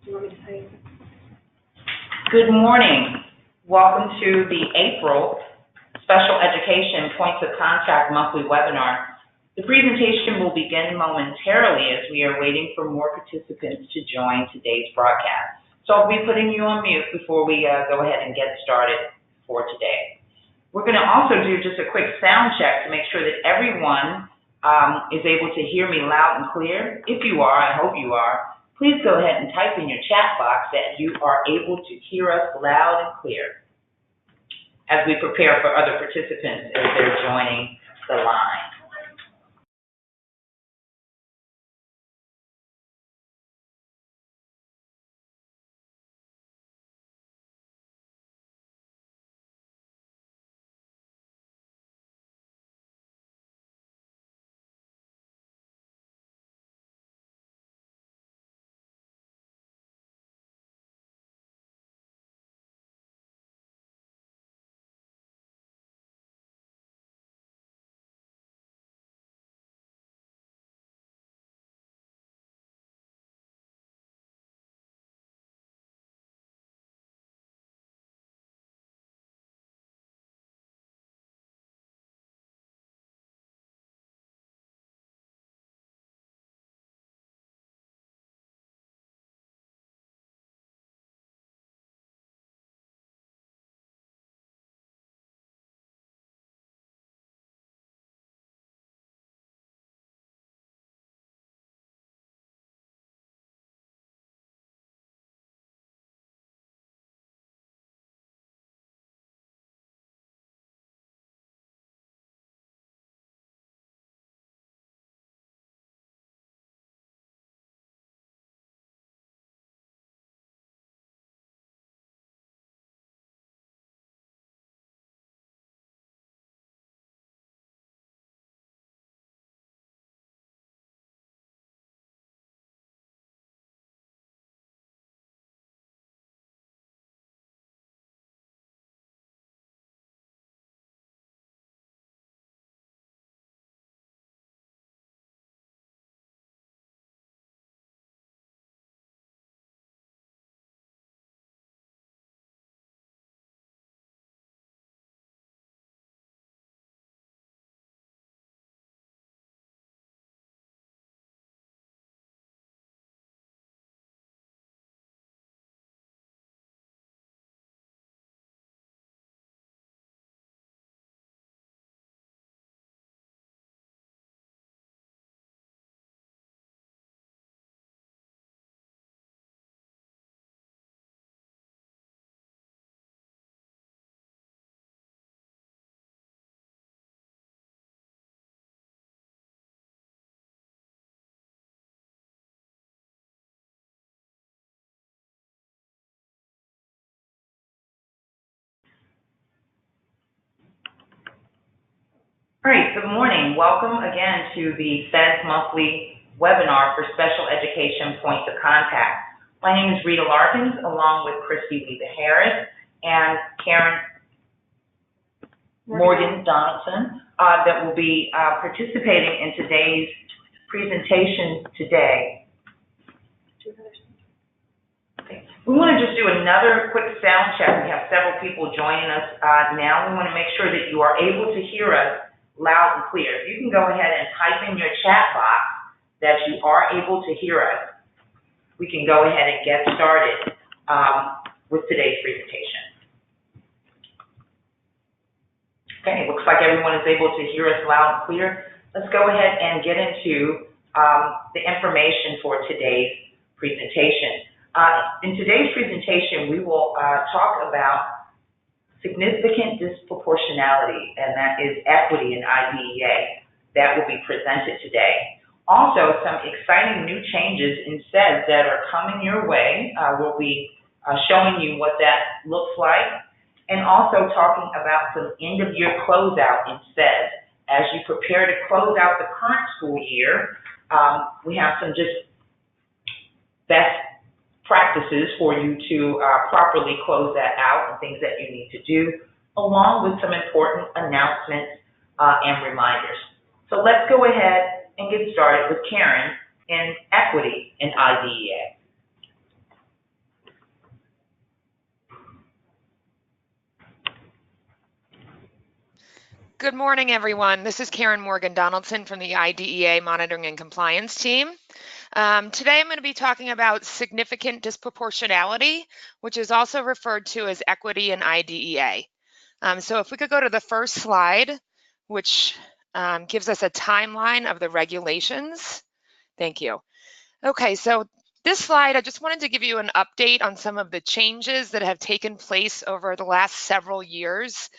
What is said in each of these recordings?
Do you want me to say anything? Good morning. Welcome to the April Special Education Points of Contact monthly webinar. The presentation will begin momentarily as we are waiting for more participants to join today's broadcast. So I'll be putting you on mute before we go ahead and get started for today. We're going to also do just a quick sound check to make sure that everyone is able to hear me loud and clear. If you are, I hope you are, please go ahead and type in your chat box that you are able to hear us loud and clear as we prepare for other participants as they're joining the line. All right, good morning. Welcome again to the SEDS monthly webinar for Special Education Points of Contact. My name is Rita Larkins, along with Christy Leva-Harris and Karen Morgan Donaldson, that will be participating in today's presentation today. We want to just do another quick sound check. We have several people joining us now. We want to make sure that you are able to hear us loud and clear. If you can go ahead and type in your chat box that you are able to hear us, we can go ahead and get started with today's presentation. Okay, it looks like everyone is able to hear us loud and clear. Let's go ahead and get into the information for today's presentation. In today's presentation, we will talk about significant disproportionality, and that is equity in IDEA. That will be presented today. Also, some exciting new changes in SEDS that are coming your way. We'll be showing you what that looks like, and also talking about some end-of-year closeout in SEDS. As you prepare to close out the current school year, we have some just best practices for you to properly close that out and things that you need to do, along with some important announcements and reminders. So let's go ahead and get started with Karen in equity in IDEA. Good morning, everyone. This is Karen Morgan Donaldson from the IDEA Monitoring and Compliance team. Today I'm going to be talking about significant disproportionality, which is also referred to as equity in IDEA. So if we could go to the first slide, which gives us a timeline of the regulations. Thank you. Okay, so this slide, I just wanted to give you an update on some of the changes that have taken place over the last several years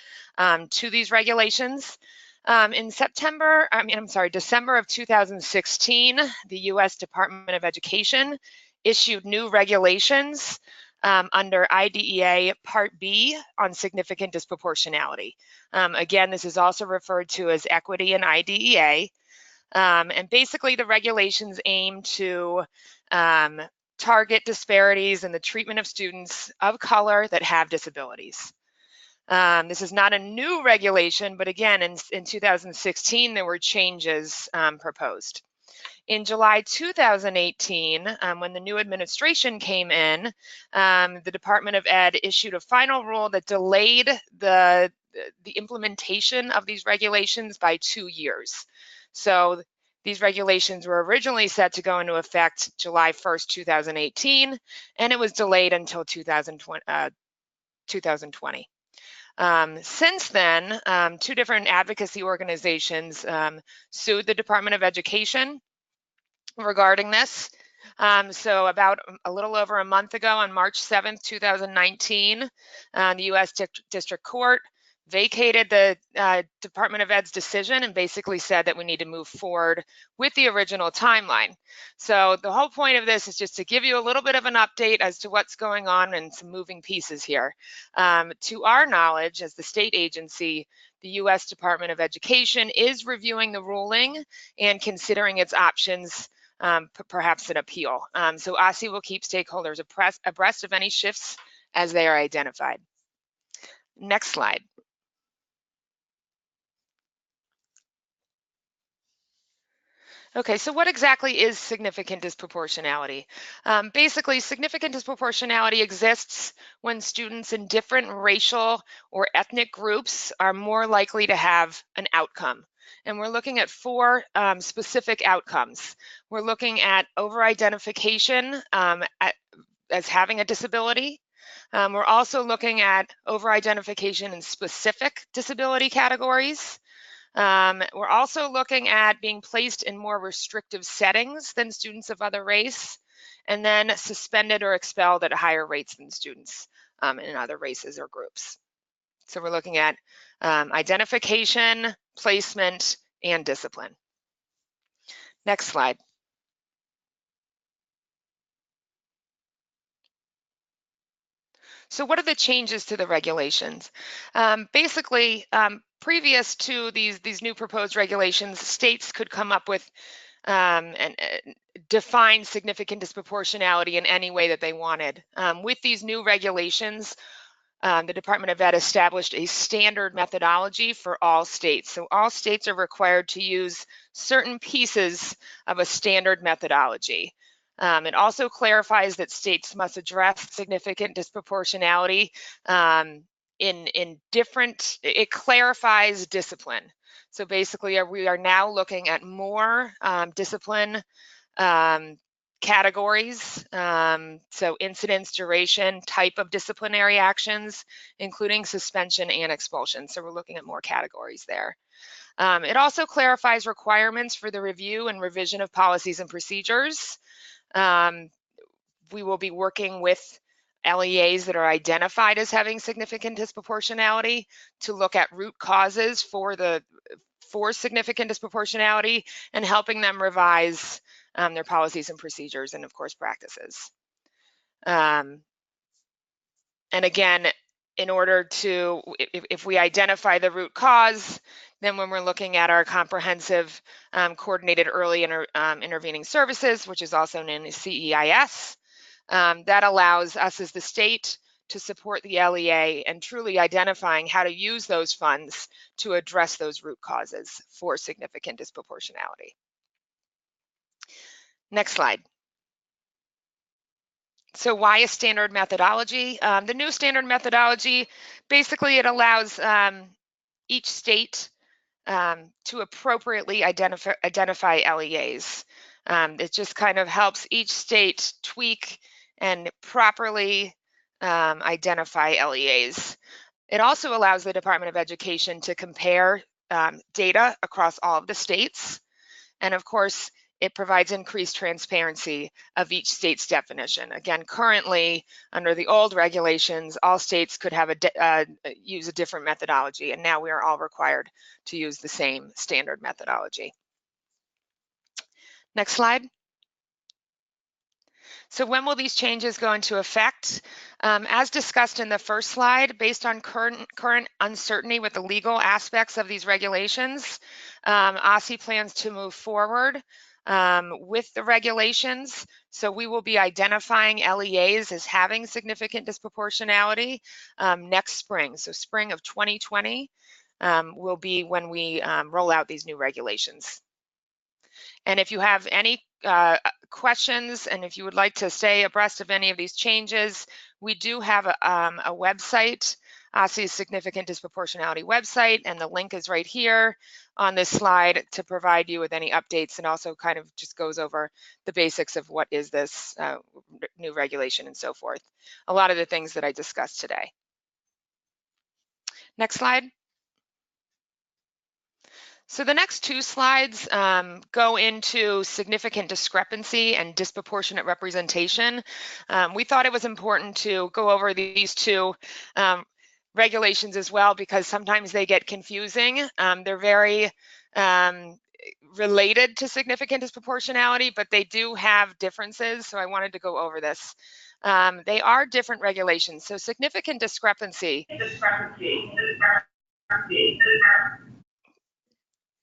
to these regulations. In December of 2016, the U.S. Department of Education issued new regulations under IDEA Part B on significant disproportionality. Again, this is also referred to as equity in IDEA. And basically, the regulations aim to target disparities in the treatment of students of color that have disabilities. This is not a new regulation, but again, in 2016, there were changes proposed. In July 2018, when the new administration came in, the Department of Ed issued a final rule that delayed the implementation of these regulations by 2 years. So these regulations were originally set to go into effect July 1st, 2018, and it was delayed until 2020. Since then, two different advocacy organizations sued the Department of Education regarding this. So about a little over a month ago, on March 7th, 2019, the U.S. District Court vacated the Department of Ed's decision and basically said that we need to move forward with the original timeline. So the whole point of this is just to give you a little bit of an update as to what's going on and some moving pieces here. To our knowledge, as the state agency, the U.S. Department of Education is reviewing the ruling and considering its options, perhaps an appeal. So OSSE will keep stakeholders abreast of any shifts as they are identified. Next slide. Okay, so what exactly is significant disproportionality? Basically, significant disproportionality exists when students in different racial or ethnic groups are more likely to have an outcome. And we're looking at four specific outcomes. We're looking at over-identification as having a disability. We're also looking at over-identification in specific disability categories. We're also looking at being placed in more restrictive settings than students of other race, and then suspended or expelled at higher rates than students in other races or groups. So we're looking at identification, placement, and discipline. Next slide. So what are the changes to the regulations? Basically, previous to these new proposed regulations, states could come up with and define significant disproportionality in any way that they wanted. With these new regulations, the Department of Ed established a standard methodology for all states. So all states are required to use certain pieces of a standard methodology. It also clarifies that states must address significant disproportionality in different, it clarifies discipline. So basically, we are now looking at more discipline categories, so incidence, duration, type of disciplinary actions, including suspension and expulsion. So we're looking at more categories there. It also clarifies requirements for the review and revision of policies and procedures. We will be working with LEAs that are identified as having significant disproportionality to look at root causes for significant disproportionality and helping them revise their policies and procedures and, of course, practices. And again, in order to, if we identify the root cause, then when we're looking at our comprehensive coordinated early intervening services, which is also known as CEIS, that allows us as the state to support the LEA and truly identifying how to use those funds to address those root causes for significant disproportionality. Next slide. So why a standard methodology? The new standard methodology, basically it allows each state to appropriately identify LEAs. It just kind of helps each state tweak and properly identify LEAs. It also allows the Department of Education to compare data across all of the states. And of course, it provides increased transparency of each state's definition. Again, currently, under the old regulations, all states could have use a different methodology, and now we are all required to use the same standard methodology. Next slide. So when will these changes go into effect? As discussed in the first slide, based on current uncertainty with the legal aspects of these regulations, OSSE plans to move forward with the regulations. So we will be identifying LEAs as having significant disproportionality next spring. So spring of 2020 will be when we roll out these new regulations. And if you have any questions, and if you would like to stay abreast of any of these changes, we do have a website, OSSE's Significant Disproportionality website, and the link is right here on this slide to provide you with any updates, and also kind of just goes over the basics of what is this new regulation and so forth. A lot of the things that I discussed today. Next slide. So the next two slides go into significant discrepancy and disproportionate representation. We thought it was important to go over these two regulations as well, because sometimes they get confusing. They're very related to significant disproportionality, but they do have differences, so I wanted to go over this. They are different regulations. So significant discrepancy.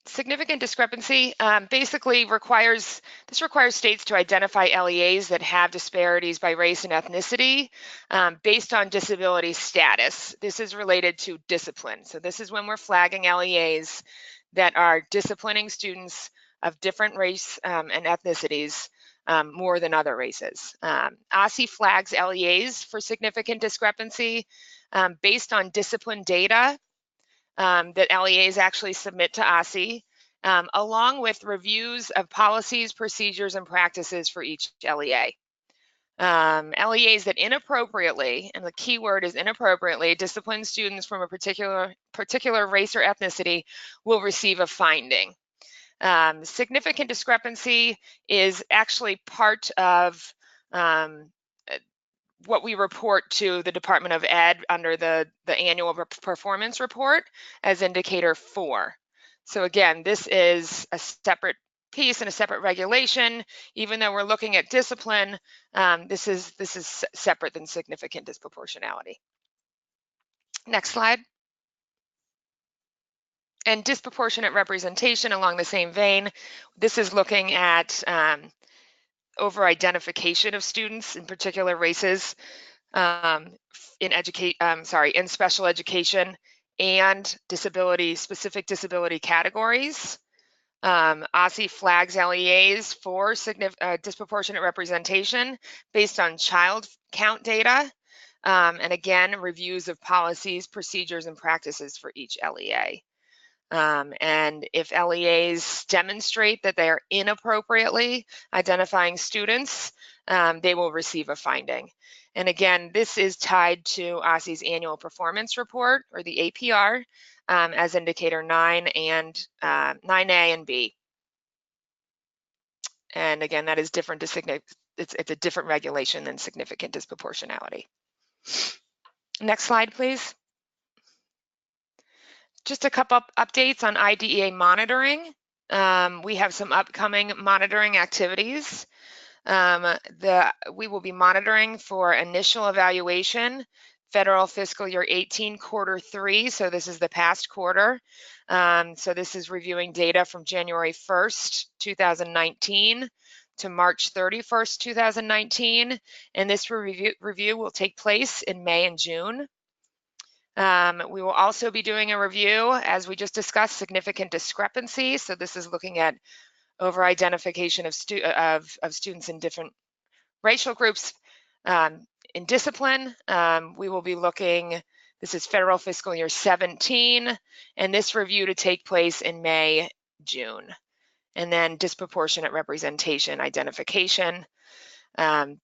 Significant discrepancy basically requires states to identify LEAs that have disparities by race and ethnicity based on disability status. This is related to discipline. So this is when we're flagging LEAs that are disciplining students of different race and ethnicities more than other races. OSSE flags LEAs for significant discrepancy based on discipline data that LEAs actually submit to OSSE, along with reviews of policies, procedures, and practices for each LEA. LEAs that inappropriately, and the key word is inappropriately, discipline students from a particular race or ethnicity will receive a finding. Significant discrepancy is actually part of what we report to the Department of Ed under the annual performance report as indicator 4. So again, this is a separate piece and a separate regulation. Even though we're looking at discipline, this is separate than significant disproportionality. Next slide. And disproportionate representation along the same vein. This is looking at over identification of students in particular races in special education and specific disability categories. OSSE flags LEAs for disproportionate representation based on child count data, and again, reviews of policies, procedures, and practices for each LEA. And if LEAs demonstrate that they are inappropriately identifying students, they will receive a finding. And again, this is tied to OSSE's annual performance report, or the APR, as indicator 9 and 9A and B. And again, that is different to it's a different regulation than significant disproportionality. Next slide, please. Just a couple updates on IDEA monitoring. We have some upcoming monitoring activities. We will be monitoring for initial evaluation, federal fiscal year 18, quarter 3. So this is the past quarter. So this is reviewing data from January 1st, 2019 to March 31st, 2019. And this review will take place in May and June. We will also be doing a review, as we just discussed, significant discrepancy. So this is looking at over-identification of students in different racial groups in discipline. We will be looking, This is federal fiscal year 17, and this review to take place in May, June. And then disproportionate representation identification.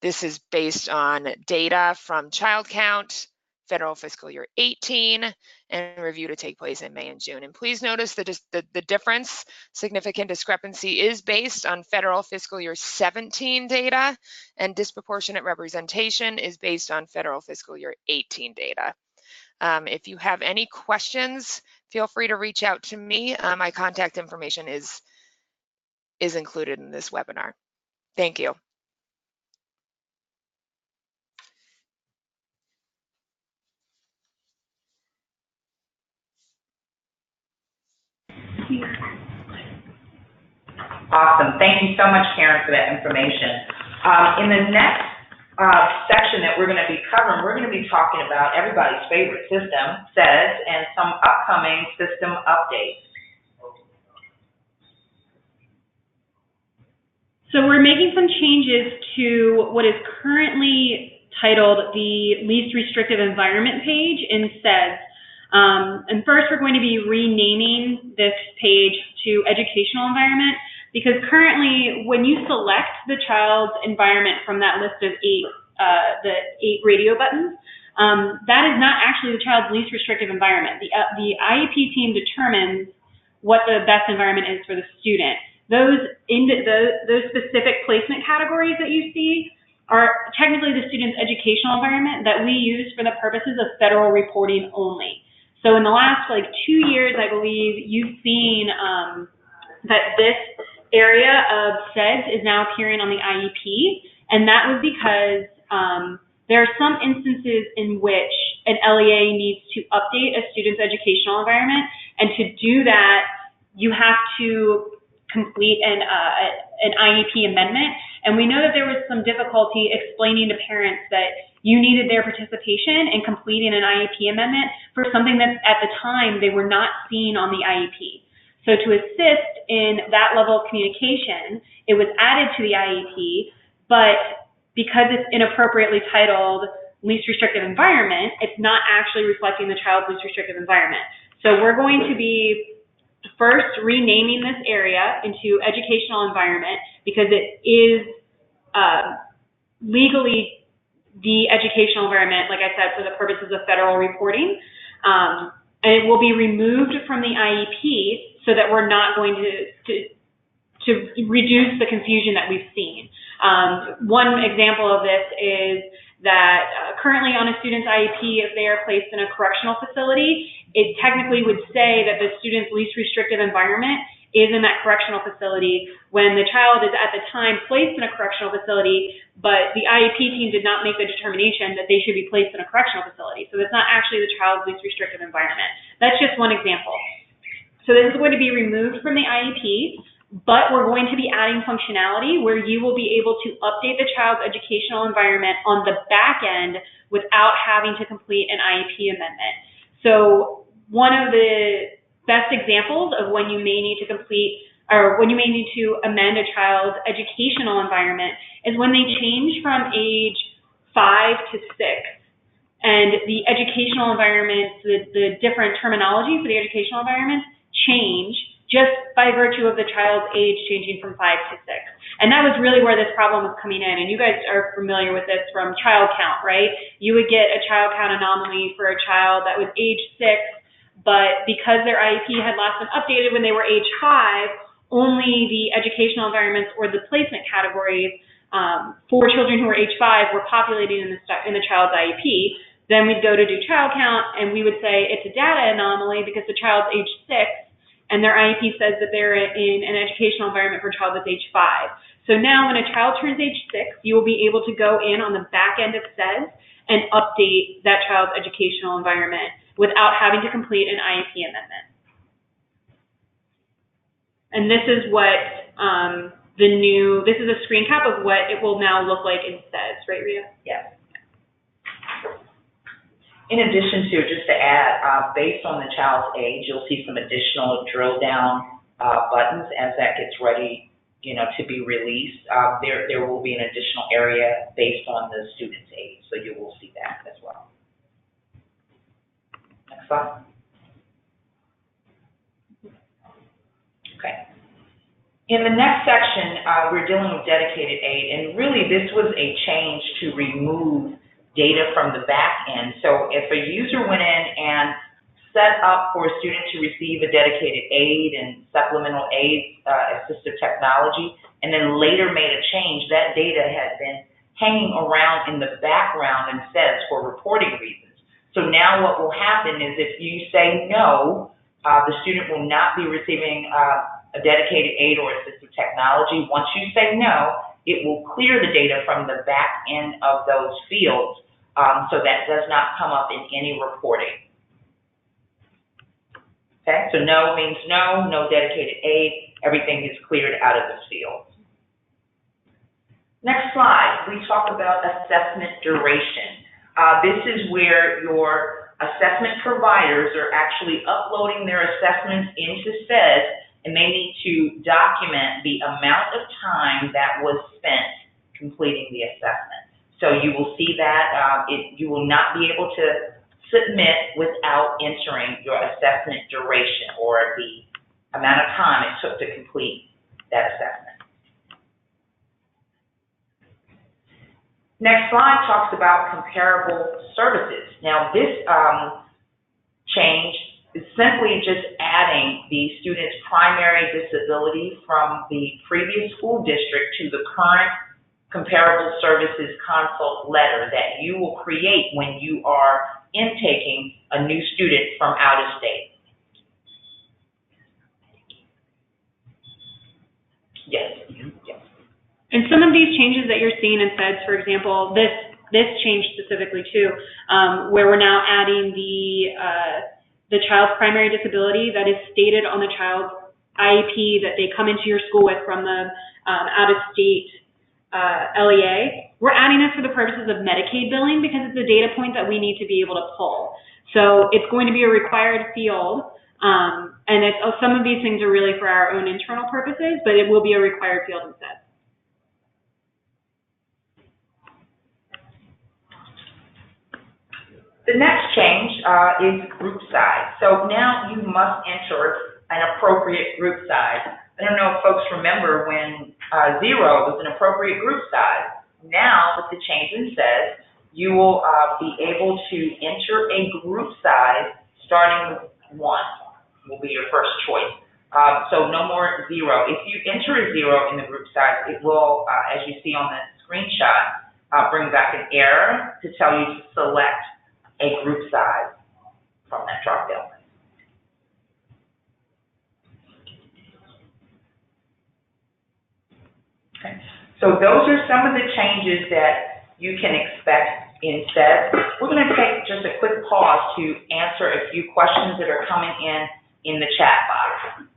This is based on data from child count, federal fiscal year 18, and review to take place in May and June. And please notice that the difference, significant discrepancy, is based on federal fiscal year 17 data, and disproportionate representation is based on federal fiscal year 18 data. If you have any questions, feel free to reach out to me. My contact information is included in this webinar. Thank you. Awesome. Thank you so much, Karen, for that information. In the next section that we're going to be covering, we're going to be talking about everybody's favorite system, SEDS, and some upcoming system updates. So we're making some changes to what is currently titled the least restrictive environment page in SEDS. And first, we're going to be renaming this page to educational environment, because currently, when you select the child's environment from that list of the eight radio buttons, that is not actually the child's least restrictive environment. The IEP team determines what the best environment is for the student. Those specific placement categories that you see are technically the student's educational environment that we use for the purposes of federal reporting only. So in the last 2 years, I believe you've seen that this area of SEDS is now appearing on the IEP, and that was because there are some instances in which an LEA needs to update a student's educational environment, and to do that, you have to complete an IEP amendment. And we know that there was some difficulty explaining to parents that you needed their participation in completing an IEP amendment for something that at the time they were not seeing on the IEP. So to assist in that level of communication, it was added to the IEP, but because it's inappropriately titled least restrictive environment, it's not actually reflecting the child's least restrictive environment. So we're going to be first renaming this area into educational environment, because it is legally the educational environment, like I said, for the purposes of federal reporting. And it will be removed from the IEP so that we're not going to reduce the confusion that we've seen. One example of this is that currently on a student's IEP, if they are placed in a correctional facility, it technically would say that the student's least restrictive environment is in that correctional facility when the child is at the time placed in a correctional facility, but the IEP team did not make the determination that they should be placed in a correctional facility. So that's not actually the child's least restrictive environment. That's just one example. So this is going to be removed from the IEP, but we're going to be adding functionality where you will be able to update the child's educational environment on the back end without having to complete an IEP amendment. So one of the best examples of when you may need to complete or when you may need to amend a child's educational environment is when they change from age 5 to 6. And the educational environments, the different terminology for the educational environments change just by virtue of the child's age changing from 5 to 6. And that was really where this problem was coming in. And you guys are familiar with this from child count, right? You would get a child count anomaly for a child that was age 6, but because their IEP had last been updated when they were age 5, only the educational environments or the placement categories for children who were age 5 were populated in the child's IEP. Then we'd go to do child count, and we would say it's a data anomaly because the child's age 6, and their IEP says that they're in an educational environment for a child that's age 5. So now when a child turns age 6, you will be able to go in on the back end of SEDS and update that child's educational environment without having to complete an IEP amendment. And this is what this is a screen cap of what it will now look like in SEDS, right, Rhea? Yes. In addition to, just to add, based on the child's age, you'll see some additional drill down buttons as that gets ready, to be released. There will be an additional area based on the student's age, so you will see that as well. Next slide. Okay. In the next section, we're dealing with dedicated aid, and really this was a change to remove data from the back end. So if a user went in and set up for a student to receive a dedicated aid and supplemental aid assistive technology, and then later made a change, that data had been hanging around in the background in SEDS for reporting reasons. So now what will happen is if you say no, the student will not be receiving a dedicated aid or assistive technology. Once you say no, it will clear the data from the back end of those fields, so that does not come up in any reporting. Okay, so no means no, no dedicated aid, everything is cleared out of the field. Next slide, we talk about assessment duration. This is where your assessment providers are actually uploading their assessments into SEDS, and they need to document the amount of time that was spent completing the assessment. So you will see that you will not be able to submit without entering your assessment duration or the amount of time it took to complete that assessment. Next slide talks about comparable services. Now this change is simply just adding the student's primary disability from the previous school district to the current comparable services consult letter that you will create when you are intaking a new student from out of state. Yes. Yes. And some of these changes that you're seeing in SEDS, for example, this change specifically too, where we're now adding the child's primary disability that is stated on the child's IEP that they come into your school with from the out-of-state LEA. We're adding this for the purposes of Medicaid billing because it's a data point that we need to be able to pull. So it's going to be a required field, and some of these things are really for our own internal purposes, but it will be a required field instead. The next change is group size. So now you must enter an appropriate group size. I don't know if folks remember when 0 was an appropriate group size. Now, with the change in SEDS, you will be able to enter a group size starting with 1 will be your first choice. So no more 0. If you enter a 0 in the group size, it will, as you see on the screenshot, bring back an error to tell you to select a group size from that drop-down list. Okay. So those are some of the changes that you can expect in SEDS. We're going to take just a quick pause to answer a few questions that are coming in the chat box.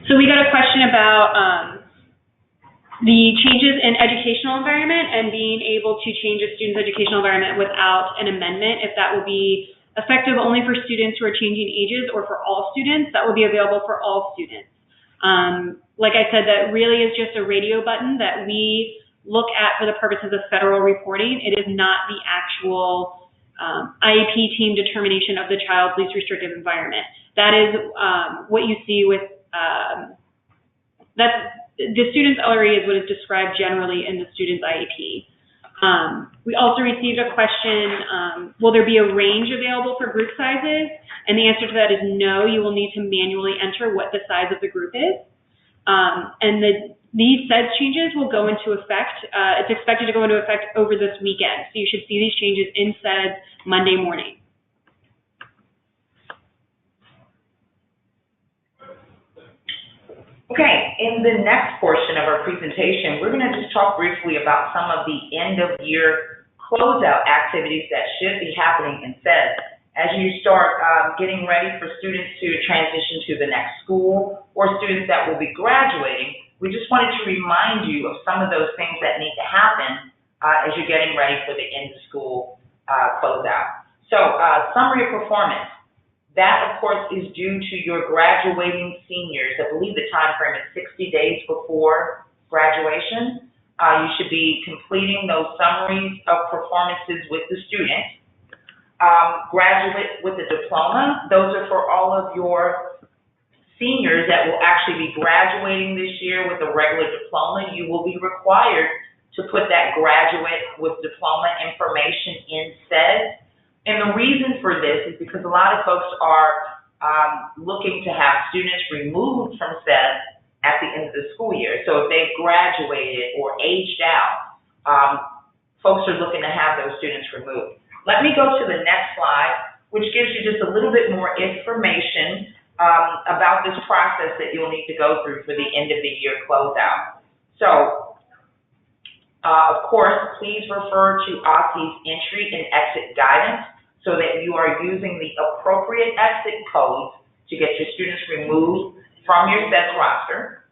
So we got a question about the changes in educational environment and being able to change a student's educational environment without an amendment, if that will be effective only for students who are changing ages or for all students. That will be available for all students. Like I said, that really is just a radio button that we look at for the purposes of federal reporting. It is not the actual IEP team determination of the child's least restrictive environment. That is what you see with, the student's LRE is what is described generally in the student's IEP. We also received a question, will there be a range available for group sizes? And the answer to that is no, you will need to manually enter what the size of the group is. And these SEDS changes will go into effect, it's expected to go into effect over this weekend. So you should see these changes in SEDS Monday morning. Okay, in the next portion of our presentation, we're going to just talk briefly about some of the end-of-year closeout activities that should be happening in SEDS as you start getting ready for students to transition to the next school or students that will be graduating. We just wanted to remind you of some of those things that need to happen as you're getting ready for the end-of-school closeout. So, summary of performance. That, of course, is due to your graduating seniors. I believe the time frame is 60 days before graduation. You should be completing those summaries of performances with the student. Graduate with a diploma. Those are for all of your seniors that will actually be graduating this year with a regular diploma. You will be required to put that graduate with diploma information in SEDS. And the reason for this is because a lot of folks are looking to have students removed from SEDS at the end of the school year. So if they've graduated or aged out, folks are looking to have those students removed. Let me go to the next slide, which gives you just a little bit more information about this process that you'll need to go through for the end of the year closeout. So, of course, please refer to OSSE's entry and exit guidance so that you are using the appropriate exit codes to get your students removed from your SEDS roster.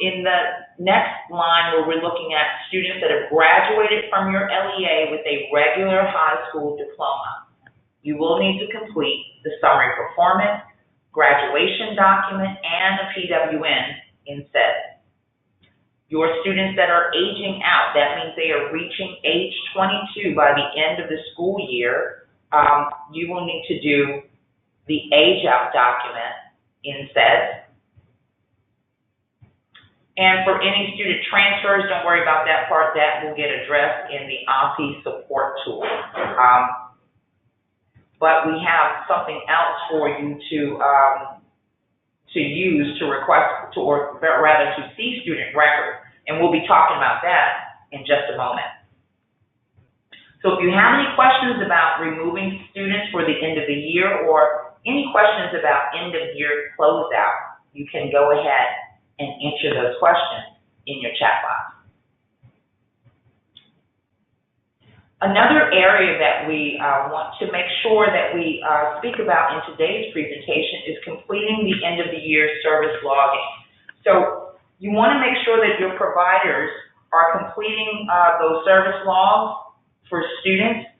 In the next line where we're looking at students that have graduated from your LEA with a regular high school diploma, you will need to complete the summary performance, graduation document, and a PWN in SEDS. Your students that are aging out, that means they are reaching age 22 by the end of the school year, you will need to do the age out document in SEDS. And for any student transfers, don't worry about that part. That will get addressed in the OSSE support tool. But we have something else for you to use to request, or rather to see student records. And we'll be talking about that in just a moment. So if you have any questions about removing students for the end of the year or any questions about end of year closeout, you can go ahead and enter those questions in your chat box. Another area that we want to make sure that we speak about in today's presentation is completing the end of the year service logging. So you want to make sure that your providers are completing those service logs for students.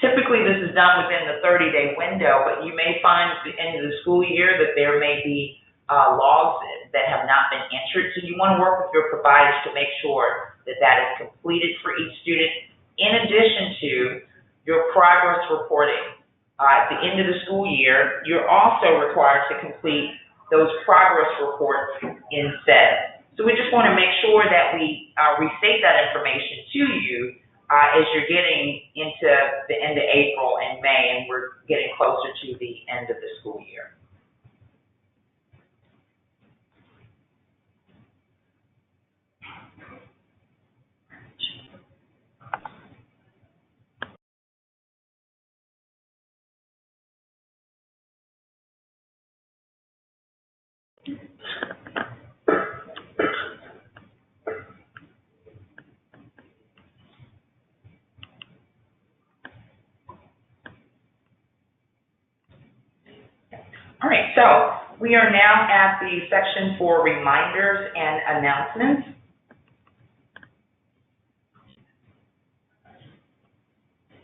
Typically, this is done within the 30-day window, but you may find at the end of the school year that there may be logs that have not been entered. So you want to work with your providers to make sure that that is completed for each student, in addition to your progress reporting. At the end of the school year, you're also required to complete those progress reports in SEDS. So we just want to make sure that we restate that information to you as you're getting into the end of April and May, and we're getting closer to the end of the school year. All right, so we are now at the section for reminders and announcements.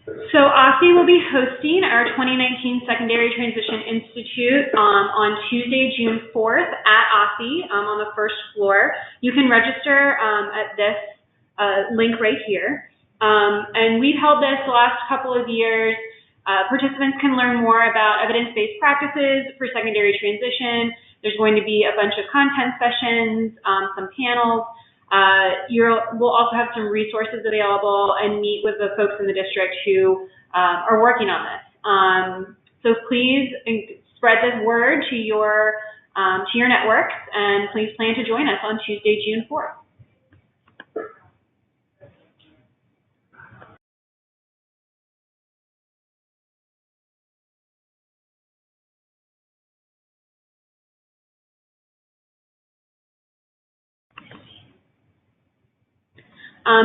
So OSSE will be hosting our 2019 Secondary Transition Institute on Tuesday, June 4th at OSSE on the first floor. You can register at this link right here. And we've held this the last couple of years. Participants can learn more about evidence-based practices for secondary transition. There's going to be a bunch of content sessions, some panels. We'll also have some resources available and meet with the folks in the district who are working on this. So please spread this word to your networks, and please plan to join us on Tuesday, June 4th.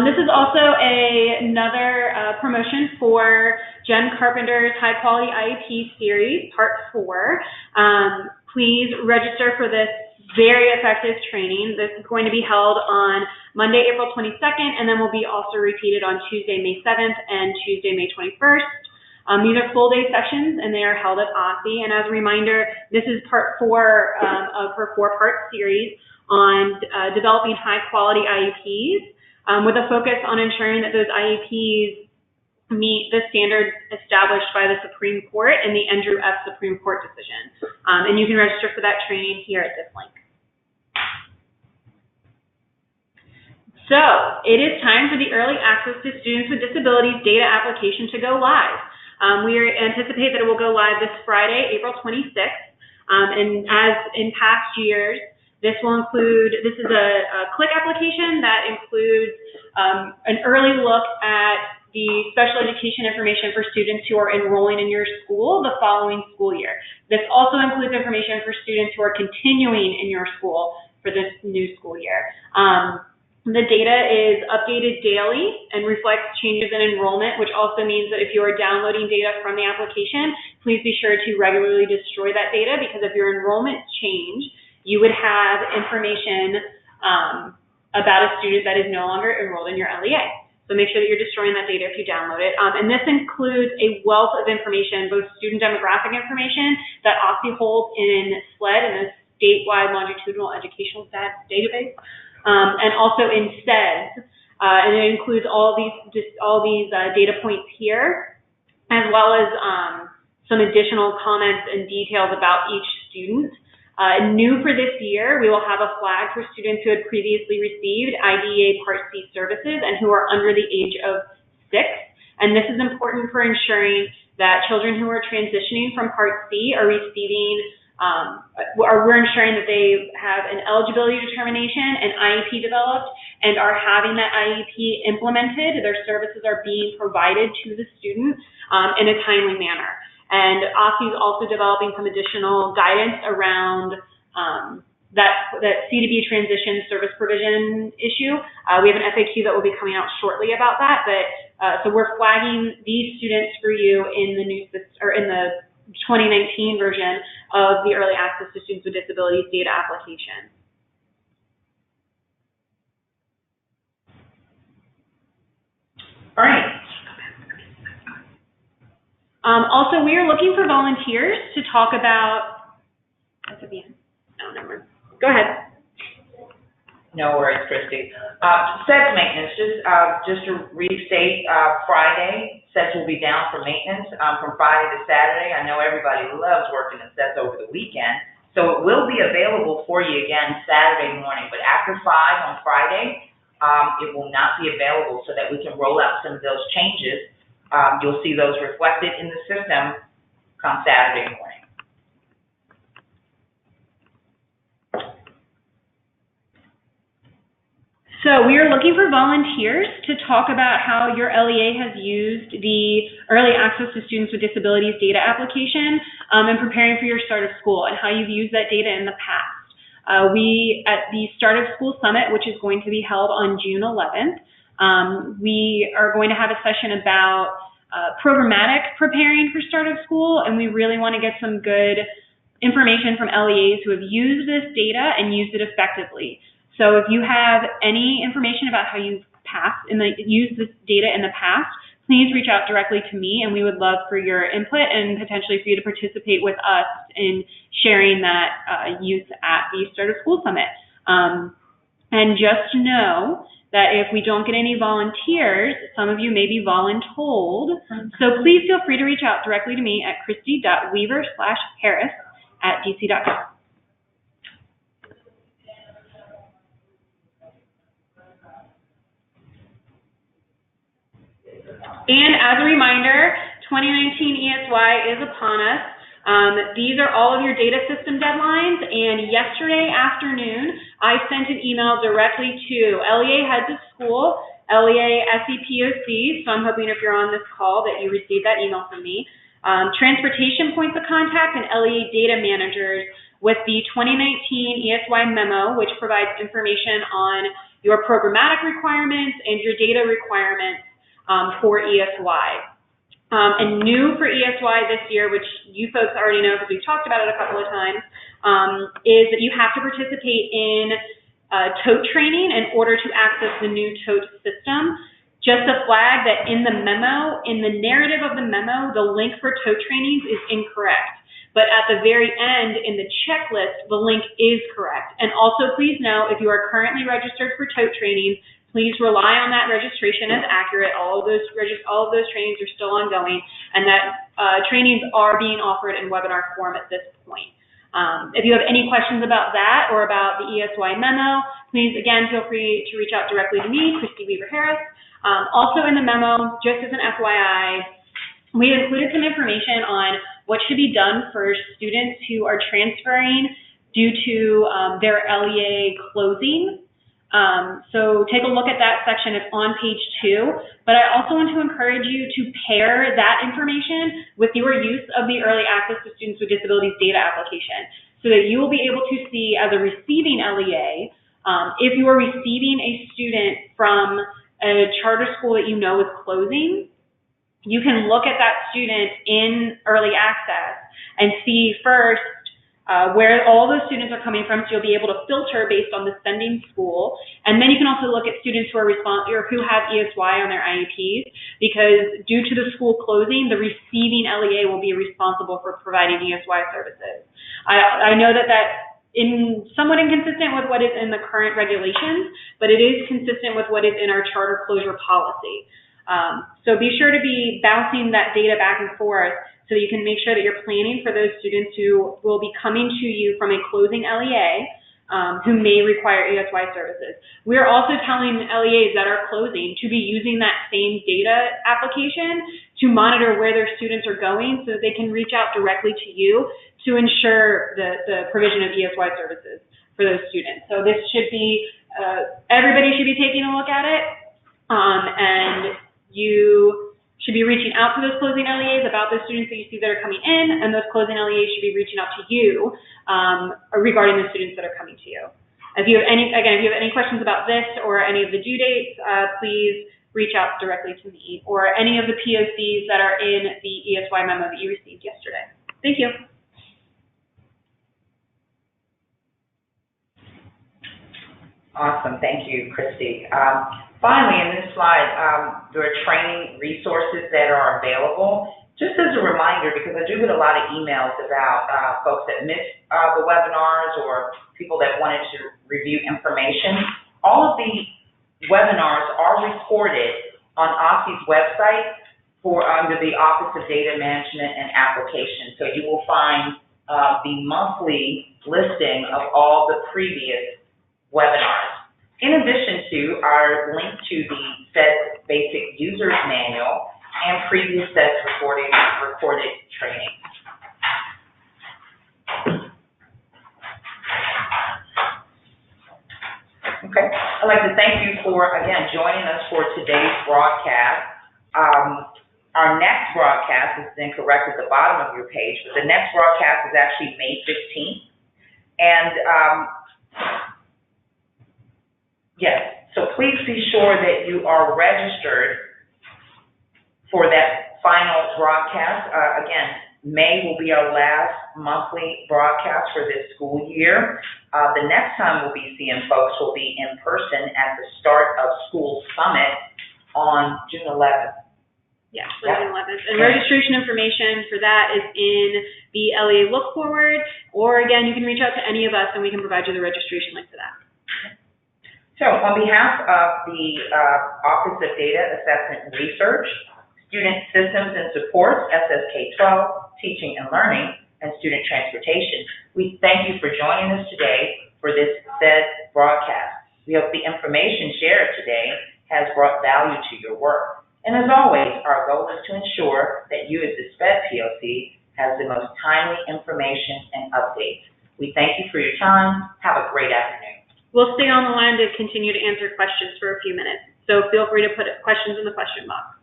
This is also another promotion for Jen Carpenter's High Quality IEP Series, Part 4. Please register for this very effective training. This is going to be held on Monday, April 22nd, and then will be also repeated on Tuesday, May 7th and Tuesday, May 21st. These are full-day sessions, and they are held at OSSE. And as a reminder, this is Part 4 of her 4-part series on developing high-quality IEPs. With a focus on ensuring that those IEPs meet the standards established by the Supreme Court and the Andrew F. Supreme Court decision. And you can register for that training here at this link. So, it is time for the Early Access to Students with Disabilities data application to go live. We anticipate that it will go live this Friday, April 26th. And as in past years, this is a click application that includes an early look at the special education information for students who are enrolling in your school the following school year. This also includes information for students who are continuing in your school for this new school year. The data is updated daily and reflects changes in enrollment, which also means that if you are downloading data from the application, please be sure to regularly destroy that data, because if your enrollments change, you would have information about a student that is no longer enrolled in your LEA. So make sure that you're destroying that data if you download it. And this includes a wealth of information, both student demographic information that OSSE holds in SLED, in the statewide longitudinal educational stats database, and also in SEDS. And it includes all these data points here, as well as some additional comments and details about each student. New for this year, we will have a flag for students who had previously received IDEA Part C services and who are under the age of 6. And this is important for ensuring that children who are transitioning from Part C are receiving, we're ensuring that they have an eligibility determination, an IEP developed, and are having that IEP implemented. Their services are being provided to the student in a timely manner. And OSSE is also developing some additional guidance around that C2B transition service provision issue. We have an FAQ that will be coming out shortly about that. But so we're flagging these students for you in the in the 2019 version of the Early Access to Students with Disabilities data application. All right. Also, we are looking for volunteers to talk about, that's at the end. No, never mind. Go ahead. No worries, Christy. SEDS maintenance, just to restate, Friday, SEDS will be down for maintenance from Friday to Saturday. I know everybody loves working in SEDS over the weekend, so it will be available for you again Saturday morning, but after 5 on Friday, it will not be available, so that we can roll out some of those changes. You'll see those reflected in the system come Saturday morning. So we are looking for volunteers to talk about how your LEA has used the Early Access to Students with Disabilities data application and preparing for your start of school, and how you've used that data in the past. At the Start of School Summit, which is going to be held on June 11th, we are going to have a session about programmatic preparing for start of school, and we really want to get some good information from LEAs who have used this data and used it effectively. So if you have any information about how you've used this data in the past, please reach out directly to me, and we would love for your input and potentially for you to participate with us in sharing that use at the Start of School Summit. And just know that if we don't get any volunteers, some of you may be voluntold. So please feel free to reach out directly to me at christy.weaver/harris@dc.gov. And as a reminder, 2019 ESY is upon us. These are all of your data system deadlines, and yesterday afternoon, I sent an email directly to LEA heads of school, LEA SEPOC, so I'm hoping if you're on this call that you received that email from me, transportation points of contact, and LEA data managers with the 2019 ESY memo, which provides information on your programmatic requirements and your data requirements for ESY. And new for ESY this year, which you folks already know because we've talked about it a couple of times, is that you have to participate in tote training in order to access the new tote system. Just a flag that in the memo, in the narrative of the memo, the link for tote trainings is incorrect. But at the very end, in the checklist, the link is correct. And also, please know, if you are currently registered for tote trainings, please rely on that registration as accurate. All of those trainings are still ongoing, and that trainings are being offered in webinar form at this point. If you have any questions about that or about the ESY memo, please, again, feel free to reach out directly to me, Christy Weaver-Harris. Also in the memo, just as an FYI, we included some information on what should be done for students who are transferring due to their LEA closing. So take a look at that section. It's on page 2. But I also want to encourage you to pair that information with your use of the Early Access to Students with Disabilities data application, so that you will be able to see, as a receiving LEA, if you are receiving a student from a charter school that you know is closing, you can look at that student in Early Access and see first where all those students are coming from, so you'll be able to filter based on the sending school. And then you can also look at students who are or who have ESY on their IEPs, because due to the school closing, the receiving LEA will be responsible for providing ESY services. I know that that's somewhat inconsistent with what is in the current regulations, but it is consistent with what is in our charter closure policy. So be sure to be bouncing that data back and forth, so you can make sure that you're planning for those students who will be coming to you from a closing LEA who may require ESY services. We're also telling LEAs that are closing to be using that same data application to monitor where their students are going, so that they can reach out directly to you to ensure the provision of ESY services for those students. So this should be, everybody should be taking a look at it, and you should be reaching out to those closing LEAs about those students that you see that are coming in, and those closing LEAs should be reaching out to you regarding the students that are coming to you. If you have any questions about this or any of the due dates, please reach out directly to me, or any of the POCs that are in the ESY memo that you received yesterday. Thank you. Awesome, thank you, Christy. Finally, in this slide, there are training resources that are available. Just as a reminder, because I do get a lot of emails about folks that missed the webinars or people that wanted to review information. All of the webinars are recorded on OSSE's website under the Office of Data Management and Application. So you will find the monthly listing of all the previous webinars. In addition to our link to the SEDS Basic Users Manual and previous SEDS recorded training. Okay, I'd like to thank you for, again, joining us for today's broadcast. Our next broadcast is then correct at the bottom of your page, but the next broadcast is actually May 15th. And yes, so please be sure that you are registered for that final broadcast. Again, May will be our last monthly broadcast for this school year. The next time we'll be seeing folks will be in person at the Start of School Summit on June 11th. Yeah, June 11th. And registration information for that is in the LEA Look Forward, or again, you can reach out to any of us and we can provide you the registration link for that. So on behalf of the Office of Data Assessment and Research, Student Systems and Supports, SSK-12, Teaching and Learning, and Student Transportation, we thank you for joining us today for this SEDS broadcast. We hope the information shared today has brought value to your work. And as always, our goal is to ensure that you as the SPED POC has the most timely information and updates. We thank you for your time. Have a great afternoon. We'll stay on the line to continue to answer questions for a few minutes, so feel free to put questions in the question box.